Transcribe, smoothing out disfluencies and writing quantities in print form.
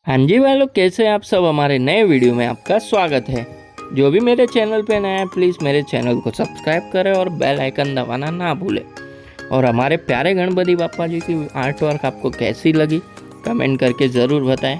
हाँ जी वालों, कैसे हैं आप सब। हमारे नए वीडियो में आपका स्वागत है। जो भी मेरे चैनल पे नया है प्लीज़ मेरे चैनल को सब्सक्राइब करें और बेल आइकन दबाना ना भूलें। और हमारे प्यारे गणपति बापा जी की आर्ट वर्क आपको कैसी लगी कमेंट करके ज़रूर बताएं।